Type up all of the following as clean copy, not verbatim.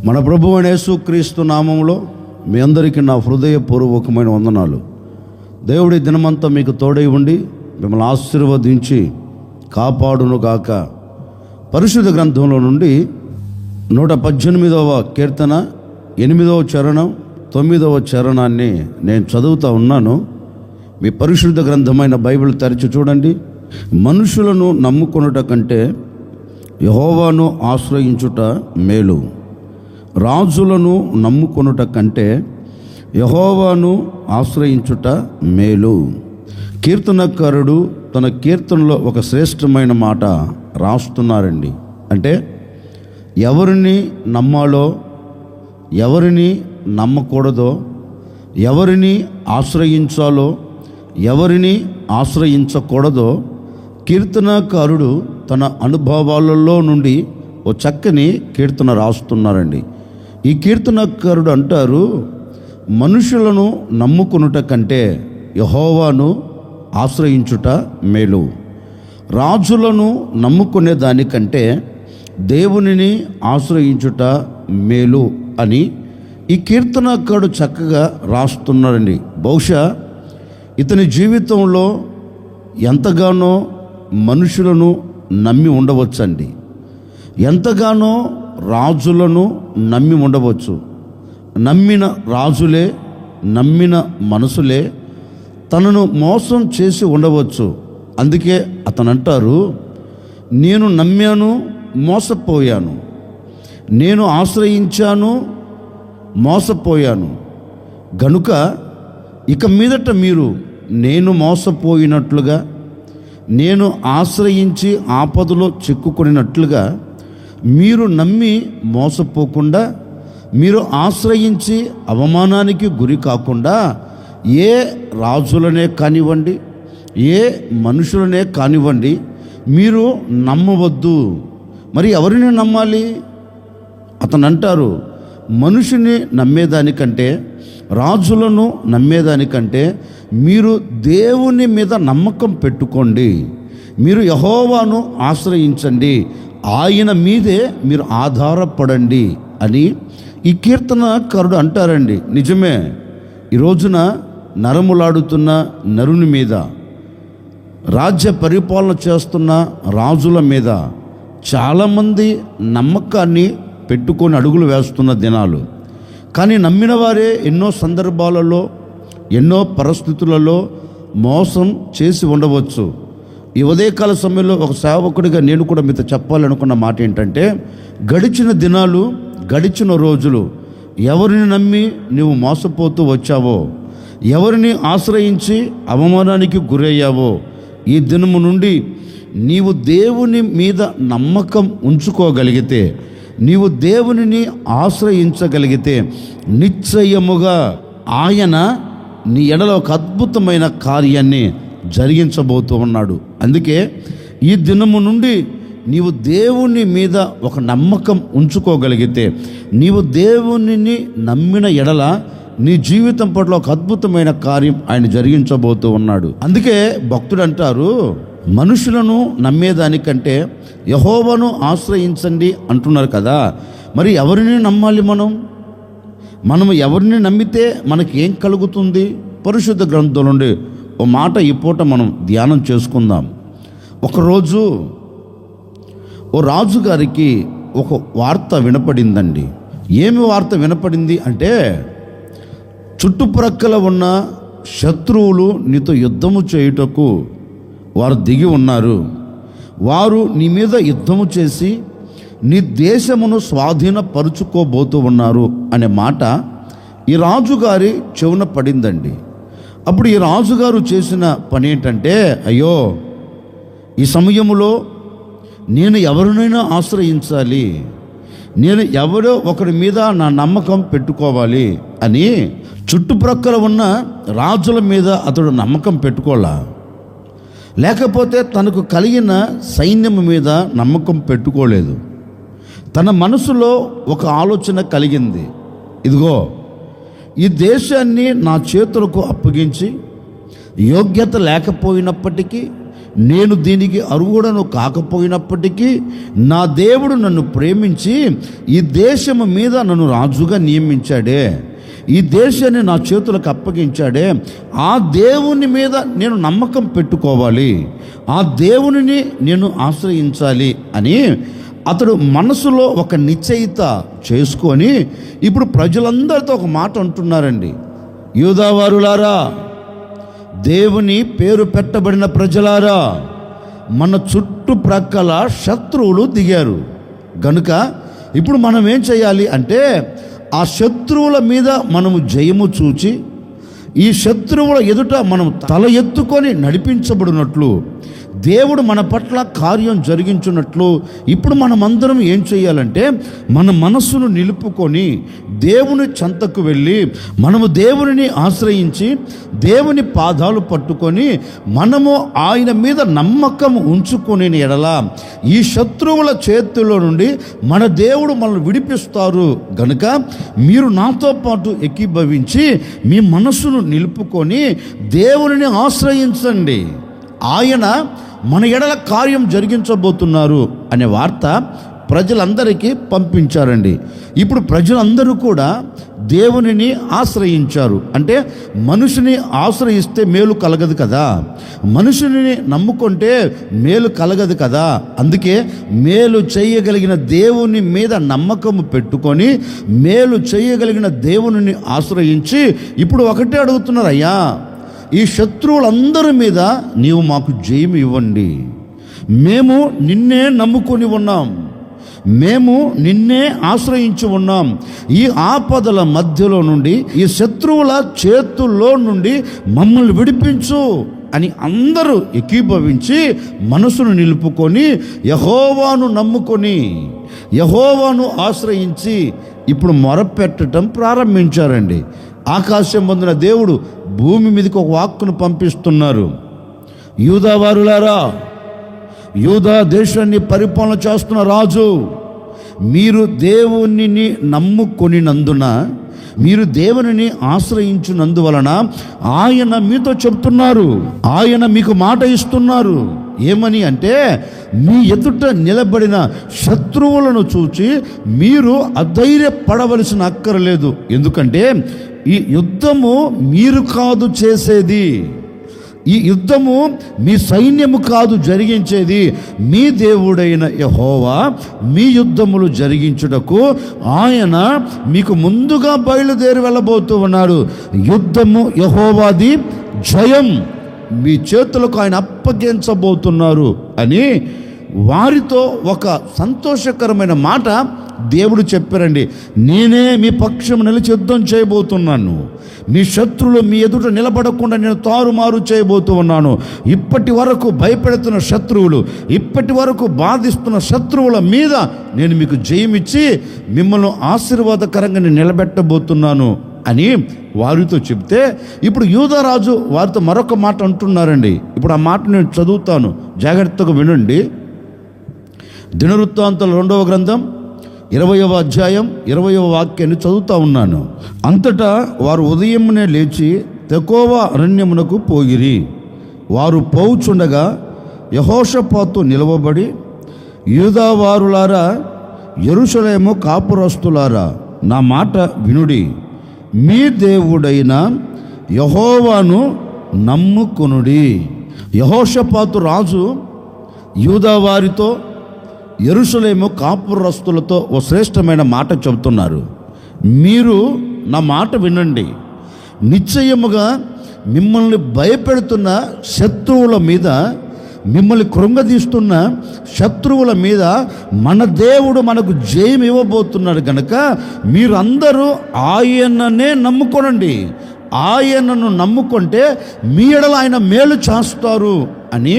మన ప్రభువు అయిన యేసుక్రీస్తు నామములో మీ అందరికీ నా హృదయపూర్వకమైన వందనాలు. దేవుడి దినమంతా మీకు తోడై ఉండి మిమ్మల్ని ఆశీర్వదించి కాపాడును గాక. పరిశుద్ధ గ్రంథంలో నుండి 118వ కీర్తన 8వ చరణం 9వ చరణాన్ని నేను చదువుతూ ఉన్నాను. మీ పరిశుద్ధ గ్రంథమైన బైబిల్ తెరిచి చూడండి. మనుషులను నమ్ముకొనుట కంటే యెహోవాను ఆశ్రయించుట మేలు. రాజులను నమ్ముకొనుట కంటే యెహోవాను ఆశ్రయించుట మేలు. కీర్తనకారుడు తన కీర్తనలో ఒక శ్రేష్టమైన మాట రాస్తున్నారండి. అంటే ఎవరిని నమ్మాలో, ఎవరిని నమ్మకూడదో, ఎవరిని ఆశ్రయించాలో, ఎవరిని ఆశ్రయించకూడదో కీర్తనకారుడు తన అనుభవాలలో నుండి ఓ చక్కని కీర్తన రాస్తున్నారండి. ఈ కీర్తనకారుడు అంటారు, మనుషులను నమ్ముకొనుట కంటే యెహోవాను ఆశ్రయించుట మేలు. రాజులను నమ్ముకునే దానికంటే దేవునిని ఆశ్రయించుట మేలు అని ఈ కీర్తనకారుడు చక్కగా రాస్తున్నారండి. బహుశా ఇతని జీవితంలో ఎంతగానో మనుషులను నమ్మి ఉండవచ్చండి, ఎంతగానో రాజులను నమ్మి ఉండవచ్చు. నమ్మిన రాజులే, నమ్మిన మనసులే తనను మోసం చేసి ఉండవచ్చు. అందుకే అతను అంటారు, నేను నమ్మాను, మోసపోయాను, నేను ఆశ్రయించాను, మోసపోయాను. గనుక ఇక మీదట మీరు నేను మోసపోయినట్లుగా, నేను ఆశ్రయించి ఆపదలో చిక్కుకొనినట్లుగా మీరు నమ్మి మోసపోకుండా, మీరు ఆశ్రయించి అవమానానికి గురి కాకుండా ఏ రాజులనే కానివ్వండి, ఏ మనుషులనే కానివ్వండి, మీరు నమ్మవద్దు. మరి ఎవరిని నమ్మాలి? అతను అంటారు, మనుషుని నమ్మేదానికంటే, రాజులను నమ్మేదానికంటే మీరు దేవుని మీద నమ్మకం పెట్టుకోండి, మీరు యెహోవాను ఆశ్రయించండి, ఆయన మీదే మీరు ఆధారపడండి అని ఈ కీర్తనకారుడు అంటారండి. నిజమే, ఈ రోజున నరములాడుతున్న నరుని మీద, రాజ్య పరిపాలన చేస్తున్న రాజుల మీద చాలామంది నమ్మకాన్ని పెట్టుకొని అడుగులు వేస్తున్న దినాలు. కానీ నమ్మిన వారే ఎన్నో సందర్భాలలో, ఎన్నో పరిస్థితులలో మోసం చేసి ఉండవచ్చు. ఈ ఉదయకాల సమయంలో ఒక సేవకుడిగా నేను కూడా మీతో చెప్పాలనుకున్న మాట ఏంటంటే, గడిచిన దినాలు, గడిచిన రోజులు ఎవరిని నమ్మి నువ్వు మోసపోతూ వచ్చావో, ఎవరిని ఆశ్రయించి అవమానానికి గురయ్యావో, ఈ దినము నుండి నీవు దేవుని మీద నమ్మకం ఉంచుకోగలిగితే, నీవు దేవునిని ఆశ్రయించగలిగితే నిశ్చయముగా ఆయన నీ ఎడలో ఒక అద్భుతమైన కార్యాన్ని జరిగించబోతూ ఉన్నాడు. అందుకే ఈ దినము నుండి నీవు దేవుని మీద ఒక నమ్మకం ఉంచుకోగలిగితే, నీవు దేవునిని నమ్మిన ఎడల నీ జీవితం పట్ల ఒక అద్భుతమైన కార్యం ఆయన జరిగించబోతూ ఉన్నాడు. అందుకే భక్తుడు అంటారు, మనుషులను నమ్మేదానికంటే యెహోవాను ఆశ్రయించండి అంటున్నారు కదా. మరి ఎవరిని నమ్మాలి? మనం ఎవరిని నమ్మితే మనకి ఏం కలుగుతుంది? పరిశుద్ధ గ్రంథం నుండి ఓ మాట ఈ పూట మనం ధ్యానం చేసుకుందాం. ఒకరోజు ఓ రాజుగారికి ఒక వార్త వినపడిందండి. ఏమి వార్త వినపడింది అంటే, చుట్టుప్రక్కల ఉన్న శత్రువులు నీతో యుద్ధము చేయుటకు వారు దిగి ఉన్నారు, వారు నీ మీద యుద్ధము చేసి నీ దేశమును స్వాధీనపరుచుకోబోతూ ఉన్నారు అనే మాట ఈ రాజుగారి చెవున పడిందండి. అప్పుడు ఈ రాజుగారు చేసిన పని ఏంటంటే, అయ్యో, ఈ సమయంలో నేను ఎవరినైనా ఆశ్రయించాలి, నేను ఎవరో ఒకరి మీద నా నమ్మకం పెట్టుకోవాలి అని చుట్టుప్రక్కల ఉన్న రాజుల మీద అతడు నమ్మకం పెట్టుకోలా, లేకపోతే తనకు కలిగిన సైన్యం మీద నమ్మకం పెట్టుకోలేదు. తన మనసులో ఒక ఆలోచన కలిగింది, ఇదిగో ఈ దేశాన్ని నా చేతులకు అప్పగించి యోగ్యత లేకపోయినప్పటికీ, నేను దీనికి అర్హుడను కాకపోయినప్పటికీ నా దేవుడు నన్ను ప్రేమించి ఈ దేశము మీద నన్ను రాజుగా నియమించాడే, ఈ దేశాన్ని నా చేతులకు అప్పగించాడే, ఆ దేవుని మీద నేను నమ్మకం పెట్టుకోవాలి, ఆ దేవునిని నేను ఆశ్రయించాలి అని అతడు మనసులో ఒక నిశ్చయిత చేసుకొని ఇప్పుడు ప్రజలందరితో ఒక మాట అంటున్నారండి. యూదావారులారా, దేవుని పేరు పెట్టబడిన ప్రజలారా, మన చుట్టుప్రక్కల శత్రువులు దిగారు గనుక ఇప్పుడు మనం ఏం చేయాలి అంటే ఆ శత్రువుల మీద మనము జయము చూచి ఈ శత్రువుల ఎదుట మనం తల ఎత్తుకొని నడిపించబడినట్లు దేవుడు మన పట్ల కార్యం జరిగించున్నట్లు ఇప్పుడు మనమందరం ఏం చేయాలంటే మన మనస్సును నిలుపుకొని దేవుని చెంతకు వెళ్ళి మనము దేవునిని ఆశ్రయించి దేవుని పాదాలు పట్టుకొని మనము ఆయన మీద నమ్మకం ఉంచుకునే ఎడల ఈ శత్రువుల చేతుల్లో నుండి మన దేవుడు మనల్ని విడిపిస్తారు గనుక మీరు నాతో పాటు ఏకీభవించి మీ మనస్సును నిలుపుకొని దేవునిని ఆశ్రయించండి, ఆయన మన ఎడల కార్యం జరిగించబోతున్నారు అనే వార్త ప్రజలందరికీ పంపించారండి. ఇప్పుడు ప్రజలందరూ కూడా దేవునిని ఆశ్రయించారు. అంటే మనుషుని ఆశ్రయిస్తే మేలు కలగదు కదా, మనుషుని నమ్ముకుంటే మేలు కలగదు కదా. అందుకే మేలు చేయగలిగిన దేవుని మీద నమ్మకము పెట్టుకొని మేలు చేయగలిగిన దేవునిని ఆశ్రయించి ఇప్పుడు ఒకటే అడుగుతున్నారు, అయ్యా ఈ శత్రువులందరి మీద నీవు మాకు జయం ఇవ్వండి, మేము నిన్నే నమ్ముకొని ఉన్నాం, మేము నిన్నే ఆశ్రయించి ఉన్నాం, ఈ ఆపదల మధ్యలో నుండి ఈ శత్రువుల చేతుల్లో నుండి మమ్మల్ని విడిపించు అని అందరూ ఏకీభవించి మనసును నిలుపుకొని యెహోవాను నమ్ముకొని యెహోవాను ఆశ్రయించి ఇప్పుడు మొరపెట్టడం ప్రారంభించారండి. ఆకాశం పొందిన దేవుడు భూమి మీదకి ఒక వాక్కును పంపిస్తున్నారు. యూదావారులారా, యూదా దేశాన్ని పరిపాలన చేస్తున్న రాజు, మీరు దేవునిని నమ్ముకొనినందున, మీరు దేవునిని ఆశ్రయించినందువలన ఆయన మీతో చెప్తున్నారు, ఆయన మీకు మాట ఇస్తున్నారు. ఏమని అంటే మీ ఎదుట నిలబడిన శత్రువులను చూచి మీరు అధైర్యపడవలసిన అక్కరలేదు. ఎందుకంటే ఈ యుద్ధము మీరు కాదు చేసేది, ఈ యుద్ధము మీ సైన్యము కాదు జరిగించేది, మీ దేవుడైన యెహోవా మీ యుద్ధములు జరిగించుటకు ఆయన మీకు ముందుగా బయలుదేరి వెళ్ళబోతూ ఉన్నాడు. యుద్ధము యెహోవాది, జయం మీ చేతులకు ఆయన అప్పగించబోతున్నారు అని వారితో ఒక సంతోషకరమైన మాట దేవుడు చెప్పారండి. నేనే మీ పక్షం నిలిచి యుద్ధం చేయబోతున్నాను, మీ శత్రువులు మీ ఎదుట నిలబడకుండా నేను తారుమారు చేయబోతూ ఉన్నాను. ఇప్పటి వరకు భయపెడుతున్న శత్రువులు, ఇప్పటి వరకు బాధిస్తున్న శత్రువుల మీద నేను మీకు జయమిచ్చి మిమ్మల్ని ఆశీర్వాదకరంగా నేను నిలబెట్టబోతున్నాను అని వారితో చెప్తే ఇప్పుడు యూదారాజు వారితో మరొక మాట అంటున్నారండి. ఇప్పుడు ఆ మాట నేను చదువుతాను, జాగ్రత్తగా వినండి. దినవృత్తాంతాల 2వ గ్రంథం 20వ అధ్యాయం 20వ వాక్యాన్ని చదువుతా ఉన్నాను. అంతటా వారు ఉదయమునే లేచి తెకోవ అరణ్యమునకు పోగిరి. వారు పోవుచుండగా యెహోషాపాతు నిలవబడి, యూదావారులారా, యెరూషలేము కాపురస్తులారా, నా మాట వినుడి, మీ దేవుడైన యెహోవాను నమ్ముకొనుడి. యెహోషాపాతు రాజు యూదావారితో, యెరూషలేము కాపురస్తులతో ఓ శ్రేష్టమైన మాట చెబుతున్నారు. మీరు నా మాట వినండి, నిశ్చయముగా మిమ్మల్ని భయపెడుతున్న శత్రువుల మీద, మిమ్మల్ని కృంగదీస్తున్న శత్రువుల మీద మన దేవుడు మనకు జయం ఇవ్వబోతున్నాడు కనుక మీరందరూ ఆయననే నమ్ముకోనండి. ఆయనను నమ్ముకుంటే మీ ఎడల ఆయన మేలు చేస్తారు అని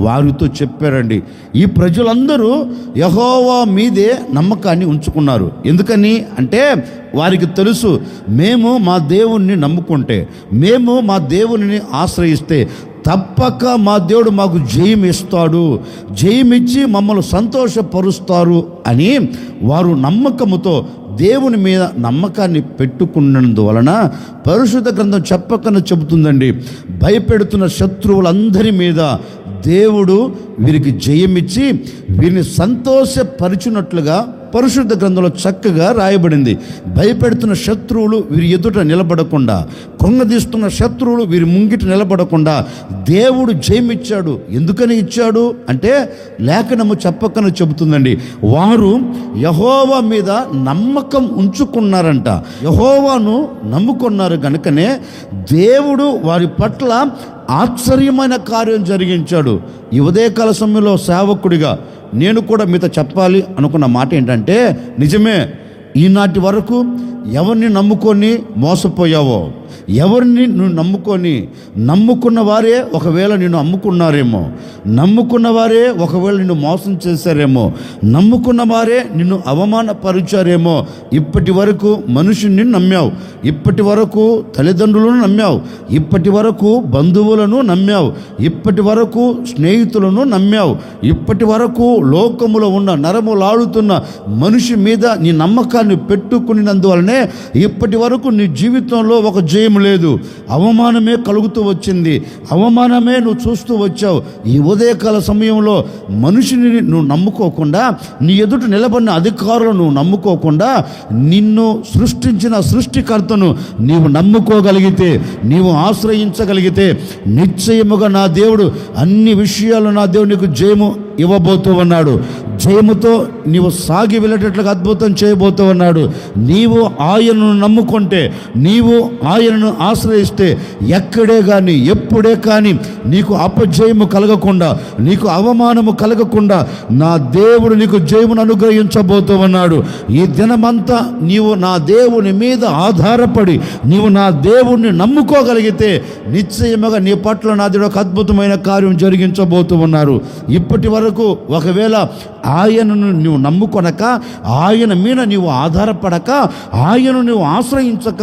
వారితో చెప్పారండి. ఈ ప్రజలందరూ యెహోవా మీదే నమ్మకాన్ని ఉంచుకున్నారు. ఎందుకని అంటే వారికి తెలుసు, మేము మా దేవుణ్ణి నమ్ముకుంటే, మేము మా దేవుని ఆశ్రయిస్తే తప్పక మా దేవుడు మాకు జయం ఇస్తాడు, జయమిచ్చి మమ్మల్ని సంతోషపరుస్తారు అని వారు నమ్మకముతో దేవుని మీద నమ్మకాన్ని పెట్టుకున్నందువలన పరిశుద్ధ గ్రంథం చెప్పకనే చెబుతుందండి, భయపెడుతున్న శత్రువులందరి మీద దేవుడు వీరికి జయమిచ్చి వీరిని సంతోషపరిచినట్లుగా పరిశుద్ధ గ్రంథంలో చక్కగా రాయబడింది. భయపెడుతున్న శత్రువులు వీరి ఎదుట నిలబడకుండా, కృంగదీస్తున్న శత్రువులు వీరి ముంగిట నిలబడకుండా దేవుడు జయమిచ్చాడు. ఎందుకని ఇచ్చాడు అంటే లేఖనము చెప్పకనే చెబుతుందండి. వారు యెహోవా మీద నమ్మకం ఉంచుకున్నారంట. యెహోవాను నమ్ముకున్నారు కనుకనే దేవుడు వారి పట్ల ఆశ్చర్యమైన కార్యం జరిగించాడు. ఈ ఉదయకాల సమయంలో సేవకుడిగా నేను కూడా మీతో చెప్పాలి అనుకున్న మాట ఏంటంటే, నిజమే, ఈనాటి వరకు ఎవరిని నమ్ముకొని మోసపోయావో, ఎవరిని నువ్వు నమ్ముకున్న వారే ఒకవేళ నిన్ను అమ్ముకున్నారేమో, నమ్ముకున్న వారే ఒకవేళ నిన్ను మోసం చేశారేమో, నమ్ముకున్న వారే నిన్ను అవమానపరిచారేమో. ఇప్పటి వరకు మనుషుని నమ్మావు, ఇప్పటి వరకు తల్లిదండ్రులను నమ్మావు, ఇప్పటి వరకు బంధువులను నమ్మావు, ఇప్పటి వరకు స్నేహితులను నమ్మావు, ఇప్పటి వరకు లోకములో ఉన్న నరములాడుతున్న మనిషి మీద నీ నమ్మకాన్ని పెట్టుకున్నందువలనే ఇప్పటి వరకు నీ జీవితంలో ఒక జయం లేదు. అవమానమే కలుగుతూ వచ్చింది, అవమానమే నువ్వు చూస్తూ వచ్చావు. ఈ ఉదయకాల సమయంలో మనిషిని నువ్వు నమ్ముకోకుండా, నీ ఎదుట నిలబడిన అధికారులను నువ్వు నమ్ముకోకుండా, నిన్ను సృష్టించిన సృష్టికర్తను నీవు నమ్ముకోగలిగితే, నీవు ఆశ్రయించగలిగితే నిశ్చయముగా నా దేవుడు అన్ని విషయాలు నా దేవుడు నీకు జయము ఇవ్వబోతూ ఉన్నాడు. జయముతో నీవు సాగి వెళ్ళేటట్లుగా అద్భుతం చేయబోతూ ఉన్నాడు. నీవు ఆయనను నమ్ముకుంటే, నీవు ఆయనను ఆశ్రయిస్తే ఎక్కడే కానీ ఎప్పుడే కానీ నీకు అపజయము కలగకుండా, నీకు అవమానము కలగకుండా నా దేవుడు నీకు జయమును అనుగ్రహించబోతూ ఉన్నాడు. ఈ దినమంతా నీవు నా దేవుని మీద ఆధారపడి నీవు నా దేవుణ్ణి నమ్ముకోగలిగితే నిశ్చయముగా నీ పట్ల నా దేవుడు ఒక అద్భుతమైన కార్యం జరిగించబోతూ ఉన్నారు. ఇప్పటి వరకు ఒకవేళ ఆయనను నువ్వు నమ్ముకొనక, ఆయన మీద నీవు ఆధారపడక, ఆయనను నువ్వు ఆశ్రయించక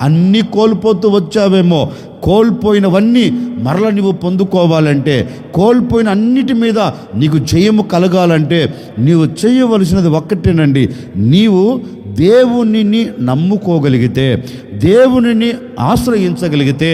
అన్నీ కోల్పోతూ వచ్చావేమో. కోల్పోయినవన్నీ మరల నీవు పొందుకోవాలంటే, కోల్పోయిన అన్నిటి మీద నీకు జయము కలగాలంటే నీవు చేయవలసినది ఒక్కటేనండి. నీవు దేవునిని నమ్ముకోగలిగితే, దేవునిని ఆశ్రయించగలిగితే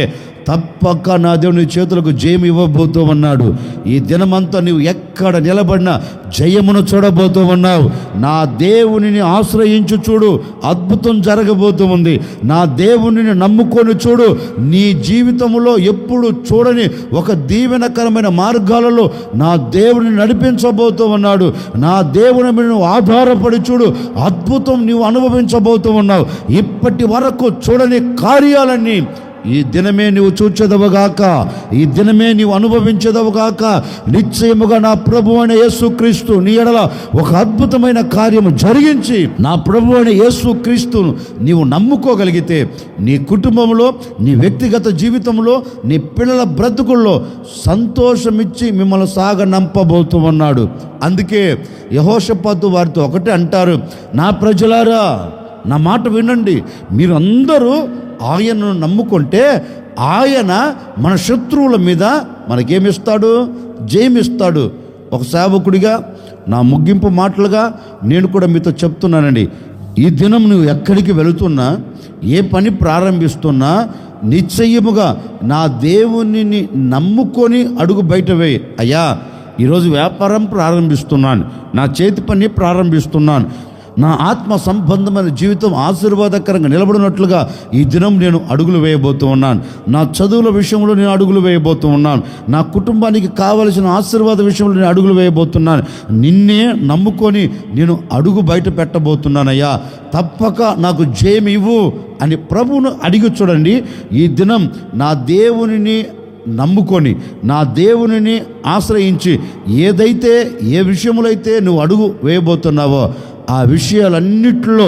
తప్పక నా దేవుని చేతులకు జయం ఇవ్వబోతూ ఉన్నాడు. ఈ దినమంతా నీవు ఎక్కడ నిలబడినా జయమును చూడబోతూ ఉన్నావు. నా దేవునిని ఆశ్రయించు చూడు, అద్భుతం జరగబోతూ ఉంది. నా దేవునిని నమ్ముకొని చూడు, నీ జీవితంలో ఎప్పుడు చూడని ఒక దీవెనకరమైన మార్గాలలో నా దేవుని నడిపించబోతూ ఉన్నాడు. నా దేవుని మీద నువ్వు ఆధారపడి చూడు, అద్భుతం నీవు అనుభవించబోతూ ఉన్నావు. ఇప్పటి వరకు చూడని కార్యాలన్నీ ఈ దినమే నీవు చూచెదవుగాక, ఈ దినమే నీవు అనుభవించదవుగాక. నిశ్చయముగా నా ప్రభు అయిన యేసుక్రీస్తు నీ ఎడల ఒక అద్భుతమైన కార్యము జరిగించి, నా ప్రభు అయిన యేసుక్రీస్తును నీవు నమ్ముకోగలిగితే నీ కుటుంబంలో, నీ వ్యక్తిగత జీవితంలో, నీ పిల్లల బ్రతుకుల్లో సంతోషమిచ్చి మిమ్మల్ని సాగనంపబోతూ ఉన్నాడు. అందుకే యెహోషాపాతు వారితో ఒకటే అంటారు, నా ప్రజలారా నా మాట వినండి, మీరు అందరూ ఆయనను నమ్ముకుంటే ఆయన మన శత్రువుల మీద మనకేమిస్తాడు? జయమిస్తాడు. ఒక సేవకుడిగా నా ముగింపు మాటలుగా నేను కూడా మీతో చెప్తున్నానండి. ఈ దినం నువ్వు ఎక్కడికి వెళుతున్నా, ఏ పని ప్రారంభిస్తున్నా నిశ్చయముగా నా దేవునిని నమ్ముకొని అడుగు బయట వేయి. అయ్యా, ఈరోజు వ్యాపారం ప్రారంభిస్తున్నాను, నా చేతి పని ప్రారంభిస్తున్నాను, నా ఆత్మ సంబంధమైన జీవితం ఆశీర్వాదకరంగా నిలబడినట్లుగా ఈ దినం నేను అడుగులు వేయబోతూ ఉన్నాను. నా చదువుల విషయంలో నేను అడుగులు వేయబోతూ ఉన్నాను. నా కుటుంబానికి కావలసిన ఆశీర్వాద విషయంలో నేను అడుగులు వేయబోతున్నాను. నిన్నే నమ్ముకొని నేను అడుగు బయట పెట్టబోతున్నానయ్యా, తప్పక నాకు జయం ఇవ్వు అని ప్రభువును అడిగి చూడండి. ఈ దినం నా దేవునిని నమ్ముకొని, నా దేవునిని ఆశ్రయించి ఏదైతే, ఏ విషయములో అయితే నువ్వు అడుగు వేయబోతున్నావో ఆ విషయాలన్నిటిలో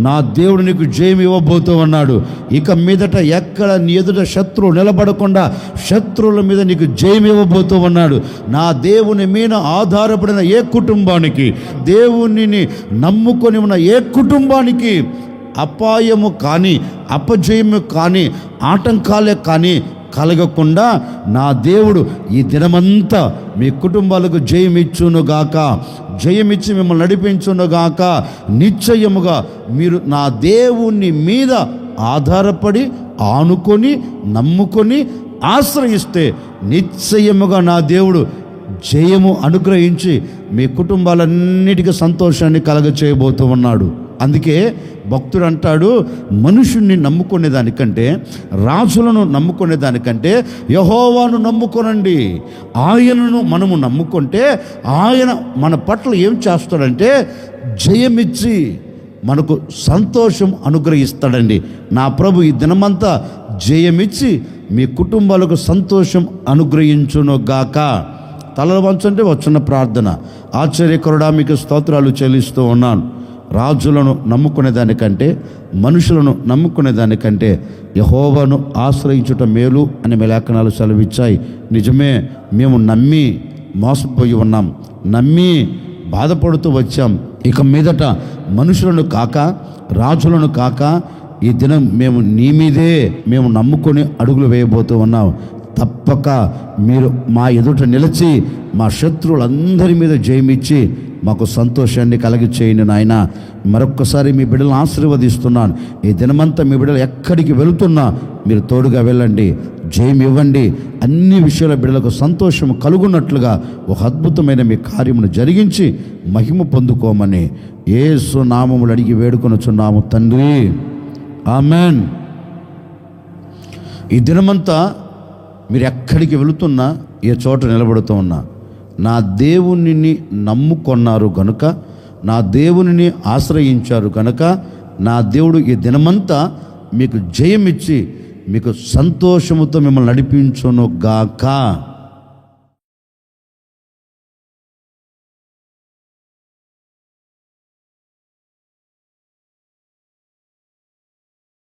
నా దేవుడు నీకు జయం ఇవ్వబోతూ ఉన్నాడు. ఇక మీదట ఎక్కడ నీ ఎదుట శత్రువు నిలబడకుండా శత్రువుల మీద నీకు జయం ఇవ్వబోతూ ఉన్నాడు. నా దేవుని మీద ఆధారపడిన ఏ కుటుంబానికి, దేవునిని నమ్ముకొని ఉన్న ఏ కుటుంబానికి అపాయము కానీ, అపజయము కానీ, ఆటంకాలే కానీ కలగకుండా నా దేవుడు ఈ దినమంతా మీ కుటుంబాలకు జయమిచ్చునుగాక, జయమిచ్చి మిమ్మల్ని నడిపించునుగాక. నిశ్చయముగా మీరు నా దేవుని మీద ఆధారపడి, ఆనుకొని, నమ్ముకొని, ఆశ్రయిస్తే నిశ్చయముగా నా దేవుడు జయము అనుగ్రహించి మీ కుటుంబాలన్నిటికీ సంతోషాన్ని కలగచేయబోతూ ఉన్నాడు. అందుకే భక్తుడు అంటాడు, మనుషుణ్ణి నమ్ముకునే దానికంటే, రాజులను నమ్ముకునే దానికంటే యెహోవాను నమ్ముకొనండి. ఆయనను మనము నమ్ముకుంటే ఆయన మన పట్ల ఏం చేస్తాడంటే జయమిచ్చి మనకు సంతోషం అనుగ్రహిస్తాడండి. నా ప్రభు ఈ దినమంతా జయమిచ్చి మీ కుటుంబాలకు సంతోషం అనుగ్రహించునుగాక. తలలు వంచండి, వచ్చిన ప్రార్థన. ఆశ్చర్యకరుడా, మీకు స్తోత్రాలు చెల్లిస్తూ ఉన్నాను. రాజులను నమ్ముకునే దానికంటే, మనుషులను నమ్ముకునే దానికంటే యెహోవాను ఆశ్రయించుట మేలు అని మీ లేఖనాలు సెలవిచ్చాయి. నిజమే, మేము నమ్మి మోసపోయి ఉన్నాం, నమ్మి బాధపడుతూ వచ్చాం. ఇక మీదట మనుషులను కాక, రాజులను కాక ఈ దినం మేము నీ మీదే మేము నమ్ముకొని అడుగులు వేయబోతూ ఉన్నాం. తప్పక మీరు మా ఎదుట నిలిచి మా శత్రువులందరి మీద జయమిచ్చి మాకు సంతోషాన్ని కలిగిచేయండి నాయన. మరొక్కసారి మీ బిడ్డలను ఆశీర్వదిస్తున్నాను. ఈ దినమంతా మీ బిడ్డలు ఎక్కడికి వెళుతున్నా మీరు తోడుగా వెళ్ళండి, జయం ఇవ్వండి. అన్ని విషయాల బిడ్డలకు సంతోషం కలుగున్నట్లుగా ఒక అద్భుతమైన మీ కార్యమును జరిగించి మహిమ పొందుకోమని యేసు నామములు అడిగి వేడుకొనుచున్నాము తండ్రి, ఆమెన్. ఈ దినమంతా మీరు ఎక్కడికి వెళుతున్నా, ఏ చోట నిలబడుతూ ఉన్నా, నా దేవునిని నమ్ముకొన్నారు కనుక, నా దేవునిని ఆశ్రయించారు కనుక, నా దేవుడు ఈ దినమంతా మీకు జయమిచ్చి మీకు సంతోషముతో మిమ్మల్ని నడిపించును గాక.